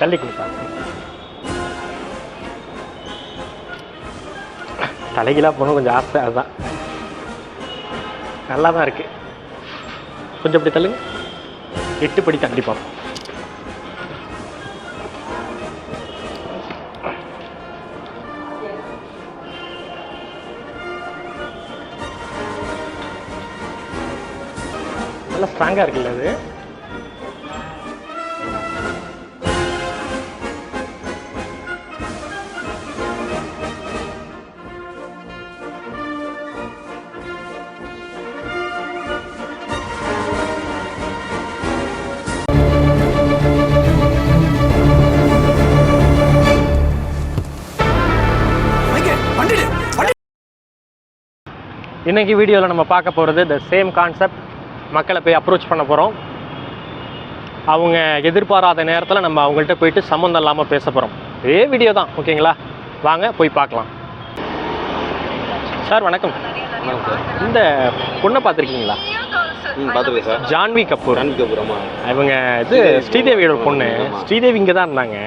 தள்ளி கொடுப்பா. தலைகீழாக போகணும் கொஞ்சம் ஆசை, அதுதான். நல்லா தான் இருக்குது. கொஞ்சம் இப்படி தள்ளுங்க. 8 படி தள்ளி பார்ப்போம். நல்லா ஸ்ட்ராங்காக இருக்குல்ல அது. இன்னைக்கு வீடியோவில் நம்ம பார்க்க போகிறது த சேம் கான்செப்ட். மக்களை போய் அப்ரோச் பண்ண போகிறோம். அவங்க எதிர்பாராத நேரத்தில் நம்ம அவங்கள்ட்ட போயிட்டு சம்மந்தம் இல்லாமல் பேச போகிறோம். இதே வீடியோ தான், ஓகேங்களா? வாங்க போய் பார்க்கலாம். சார் வணக்கம். வணக்கம் சார். இந்த பொண்ணை பார்த்துருக்கீங்களா? பார்த்துருக்கேன் சார். ஜான்வி கபூர். ஆமாம். இவங்க இது ஸ்ரீதேவியோட பொண்ணு. ஸ்ரீதேவி இங்கே தான் இருந்தாங்க.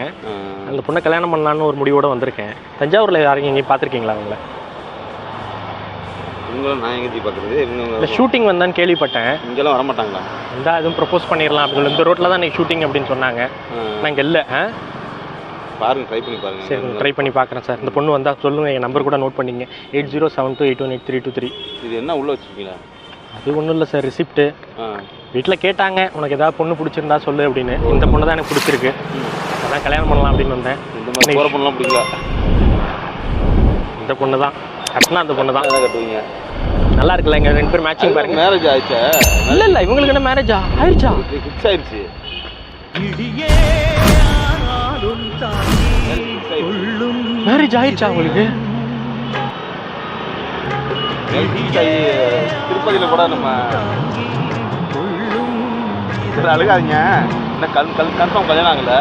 அந்த பொண்ணை கல்யாணம் பண்ணலான்னு ஒரு முடிவோடு வந்திருக்கேன். தஞ்சாவூரில் யாரையும் எங்கேயும் பார்த்துருக்கீங்களா அவங்கள? இவங்களும் நான் எங்கே பார்க்குறது? இல்லை ஷூட்டிங் வந்தான்னு கேள்விப்பட்டேன். இங்கெல்லாம் வரமாட்டாங்களா? இந்த எதுவும் ப்ரப்போஸ் பண்ணிடலாம் அப்படின்னு இந்த ரோட்டில் தான் இன்றைக்கி ஷூட்டிங் அப்படின்னு சொன்னாங்க. நான் இங்கே இல்லை. பாருங்கள், ட்ரை பண்ணி பாருங்கள். சரி, ட்ரை பண்ணி பார்க்குறேன் சார். இந்த பொண்ணு வந்தால் சொல்லுங்கள். என் நம்பர் கூட நோட் பண்ணிங்க. 8072818323. இது என்ன உள்ளே வச்சுருக்கீங்களா? அது ஒன்றும் இல்லை சார், ரிசிப்ட்டு. வீட்டில் கேட்டாங்க உனக்கு ஏதாவது பொண்ணு பிடிச்சிருந்தா சொல்லு அப்படின்னு. இந்த பொண்ணு தான் எனக்கு பிடிச்சிருக்கு, அதான் கல்யாணம் பண்ணலாம் அப்படின்னு வந்தேன். இந்த மாதிரி போகிற பொண்ணுலாம் பிடிக்கல. இந்த பொண்ணு தான் கட்டினா அந்த பொண்ணு தான் கட்டுவீங்க. நல்லா இருக்குல்ல? எங்கள் 2 பேர் மேட்சிங் பாருங்க. மேரேஜ் ஆயிடுச்சா? இல்லை இவங்களுக்கு என்ன மேரேஜா ஆயிடுச்சா? ஃபிக்ஸ் ஆயிடுச்சு. மேரேஜ் ஆயிடுச்சா உங்களுக்கு? திருப்பதியில் கூட நம்ம அழுகாதீங்க. என்ன கன்ஃபார்ம் கல்யாணம் ஆகல.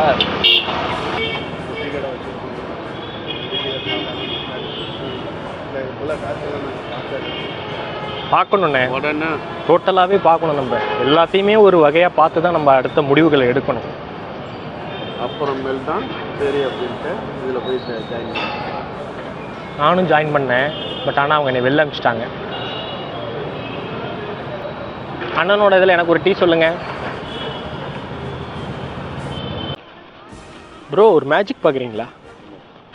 பார்க்கணுண்ணே, டோட்டலாகவே பார்க்கணும். நம்ம எல்லாத்தையுமே ஒரு வகையாக பார்த்து தான் நம்ம அடுத்த முடிவுகளை எடுக்கணும். அப்புறமேல் தான் சரி அப்படின்ட்டு இதில் போய் ஜாயின் பண்ணேன். நானும் ஜாயின் பண்ணேன். பட் ஆனால் அவங்க என்னை வெளில அனுப்பிச்சிட்டாங்க. அண்ணனோட இதில் எனக்கு ஒரு டீ சொல்லுங்கள் ப்ரோ. ஒரு மேஜிக் பார்க்குறீங்களா?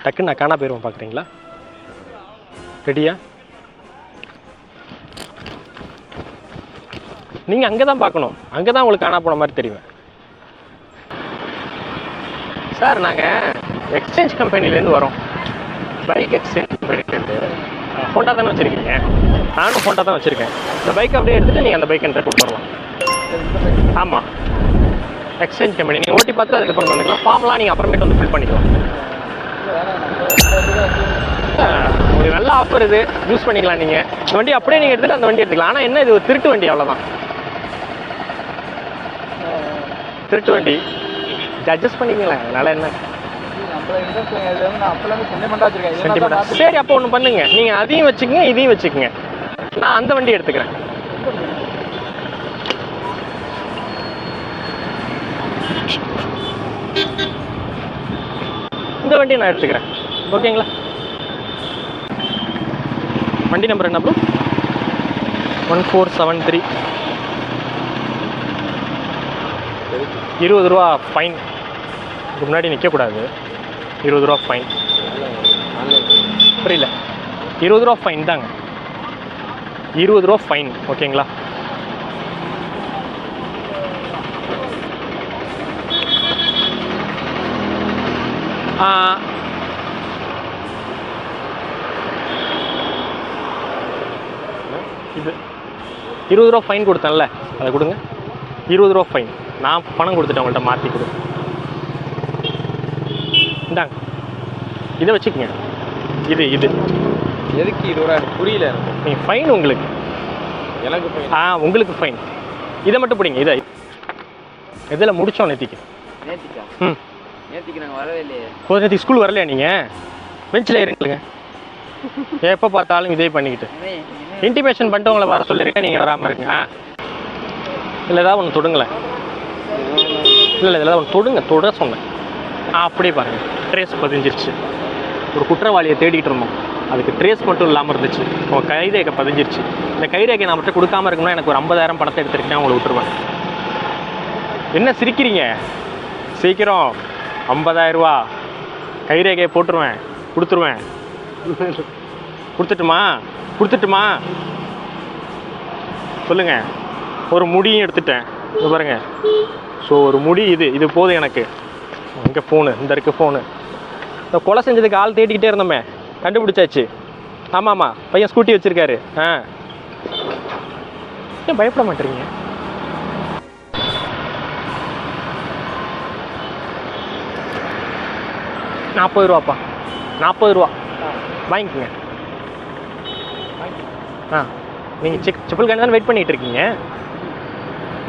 டக்குன்னு நான் காணா போயிடுவோம், பார்க்குறீங்களா? ரெடியா? நீங்கள் அங்கே தான் பார்க்கணும். அங்கே தான் உங்களுக்கு காணா போன மாதிரி தெரியும். சார் நாங்கள் எக்ஸ்சேஞ்ச் கம்பெனிலேருந்து வரோம். பைக் எக்ஸ்சேஞ்ச் கம்பெனிலேருந்து. ஃபோட்டோ தானே வச்சுருக்கீங்க? நானும் ஃபோட்டோ தான் வச்சுருக்கேன். இந்த பைக் அப்படியே எடுத்துகிட்டு நீங்கள் அந்த பைக் என்கிட்ட கொடுத்துடலாம். ஆமாம், எக்ஸ்சேஞ்ச் கம்பெனி. நீங்கள் ஓட்டி பார்த்து அதுக்கப்புறம் பண்ணிக்கலாம். ஃபார்ம்லாம் நீங்கள் அப்புறமேட்டு வந்து ஃபில் பண்ணிக்கலாம். ஒரு நல்ல ஆஃபர் இது, யூஸ் பண்ணிக்கலாம். நீங்கள் இந்த வண்டி அப்படியே நீங்கள் எடுத்துகிட்டு அந்த வண்டி எடுத்துக்கலாம். ஆனால் என்ன, இது ஒரு திருட்டு வண்டி, அவ்வளோதான். திருட்டு வண்டி அட்ஜஸ்ட் பண்ணிக்கலாம். அதனால் என்ன, சரி அப்போ ஒன்று பண்ணுங்க. நீங்கள் அதையும் வச்சுக்கோங்க, இதையும் வச்சுக்கோங்க. நான் அந்த வண்டி எடுத்துக்கிறேன். இந்த வண்டியை நான் எடுத்துக்கிறேன், ஓகேங்களா? வண்டி நம்பர் என்ன ப்ரோ? 1473. 20 ரூபா ஃபைன். இதுக்கு முன்னாடி நிற்கக்கூடாது. 20 ரூபா ஃபைன். புரியல? 20 ரூபா ஃபைன் தாங்க. 20 ரூபா ஃபைன், ஓகேங்களா? இது 20 ரூபா ஃபைன் கொடுத்தேன்ல, அதை கொடுங்க. 20 ரூபா ஃபைன். நான் பணம் கொடுத்துட்டேன், உங்கள்கிட்ட மாற்றி கொடு. இந்தாங்க, இதை வச்சுக்கோங்க. இது இது எதுக்கு 20 ரூபா? புரியல. நீங்கள் ஃபைன் உங்களுக்கு. எனக்கு ஃபைன்? உங்களுக்கு ஃபைன். இதை மட்டும் பிடிங்க. இதை இதில் முடித்தோம் நேத்திக்கு. நேத்திக்கு நாங்கள் வரவே இல்லையே. நேத்திக்கு ஸ்கூல் வரலையா? நீங்கள் பெஞ்சில் இருங்க. எப்போ பார்த்தாலும் இதே பண்ணிக்கிட்டு இன்டிமேஷன் பண்ணிட்டு உங்களை வர சொல்லியிருக்கேன். நீங்கள் வராமல் இருக்குங்க. இல்லை ஏதாவது ஒன்று தொடுங்களேன். இல்லை ஏதாவது ஒன்று தொடுங்க. தொட சொன்னேன். அப்படியே பாருங்கள், ட்ரேஸ் பதிஞ்சிருச்சு. ஒரு குற்றவாளியை தேடிட்டு இருந்தோம், அதுக்கு ட்ரேஸ் மட்டும் இல்லாமல் இருந்துச்சு. உங்கள் கைரேகை பதிஞ்சிருச்சு. இந்த கைரேகை நான் மட்டும் கொடுக்காம இருக்கணும்னா எனக்கு ஒரு 50,000 பணத்தை எடுத்துருக்கேன், அவங்கள விட்டுருவேன். என்ன சிரிக்கிறீங்க? சீக்கிரம் 50,000 ரூபா கைரேகையை போட்டுருவேன், கொடுத்துருவேன். கொடுத்துட்டுமா சொல்லுங்க. ஒரு முடியும் எடுத்துட்டேன், இது பாருங்க. ஸோ ஒரு முடி இது போதும் எனக்கு. எங்கே ஃபோனு? இந்த இருக்குது ஃபோனு. இந்த கொலை செஞ்சதுக்கு ஆள் தேடிக்கிட்டே இருந்தோமே, கண்டுபிடிச்சாச்சு. ஆமாம், பையன் ஸ்கூட்டி வச்சுருக்காரு. ஏன் பயப்பட மாட்டேறீங்க? ₹40 ₹40 வாங்கிக்கோங்க. நீங்கள் செப்பல் காண்டி தானே வெயிட் பண்ணிகிட்டு இருக்கீங்க.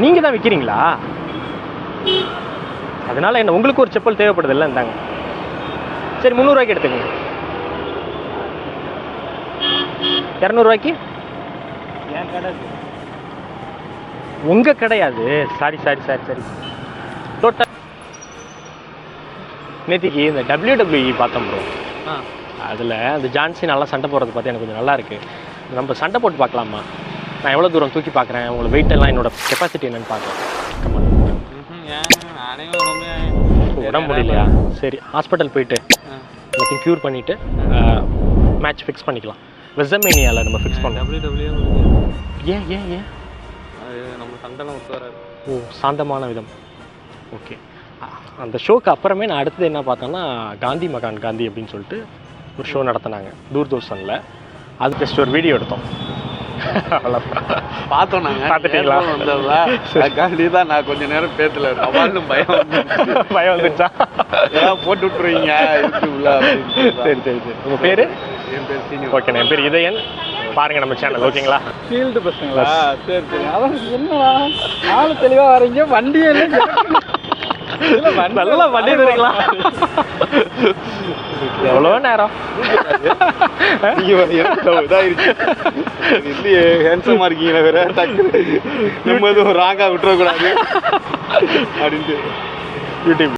நீங்கள் தான் விற்கிறீங்களா? அதனால் என்ன, உங்களுக்கு ஒரு செப்பல் தேவைப்படுது இல்லை? இந்தாங்க. சரி, 300 ரூபாய்க்கு எடுத்துக்கங்க. 200 ரூபாய்க்கு என் கடை உங்கள் கிடையாது. சாரி. டோட்டல் நேற்றுக்கு இந்த WWE பார்த்தோம் ப்ரோ. அதில் அந்த ஜான்சி நல்லா சண்டை போடுறது பார்த்து எனக்கு கொஞ்சம் நல்லா இருக்குது. நம்ம சண்டை போட்டு பார்க்கலாமா? நான் எவ்வளோ தூரம் தூக்கி பார்க்குறேன், உங்களை வெயிட் எல்லாம், என்னோட கெப்பாசிட்டி என்னன்னு பார்க்குறேன். உடம்பு முடியலையா? சரி, ஹாஸ்பிட்டல் போயிட்டு எல்லாத்தையும் க்யூர் பண்ணிவிட்டு மேட்ச் ஃபிக்ஸ் பண்ணிக்கலாம். வெசமேனியாவில் நம்ம ஃபிக்ஸ் பண்ணலாம். ஏன் நம்ம சண்டைலாம் ஒத்து வராது. ஓ, சாந்தமான விதம். ஓகே. அந்த ஷோக்கு அப்புறமே நான் அடுத்தது என்ன பார்த்தேன்னா, காந்தி மகான் காந்தி அப்படின்னு சொல்லிட்டு ஒரு ஷோ நடத்தினாங்க தூர்தர்ஷனில். அது ஜஸ்ட் ஒரு வீடியோ எடுத்தோம். பார்த்தோம் நாங்கள். பார்த்துட்டீங்களா? காந்தி தான். நான் கொஞ்சம் நேரம் பேசல, அவளும் பயம் வந்துச்சா? ஏதாவது போட்டு விட்டுருவீங்க யூடியூப்ல. சரி. உங்கள் பேர்? என் பேர் சீனியர். ஓகே, என் பேர் இதயன். பாருங்கள் நம்ம சேனல், ஓகேங்களா? ஃபீல்டு பசங்களா? சரி. அதான் என்னடா ஆளு தெளிவாக வரீங்க, வண்டியே நல்லா வண்டி தரீங்களா? எவ்வளோ நேரம் இதாயிருச்சு. இல்லையே, ஹேண்ட்ஸமாக இருக்கீங்களா? வேற டக்கு நம்ம எதுவும் ராங்காக விட்டுறக்கூடாது அப்படின்ட்டு யூடியூப்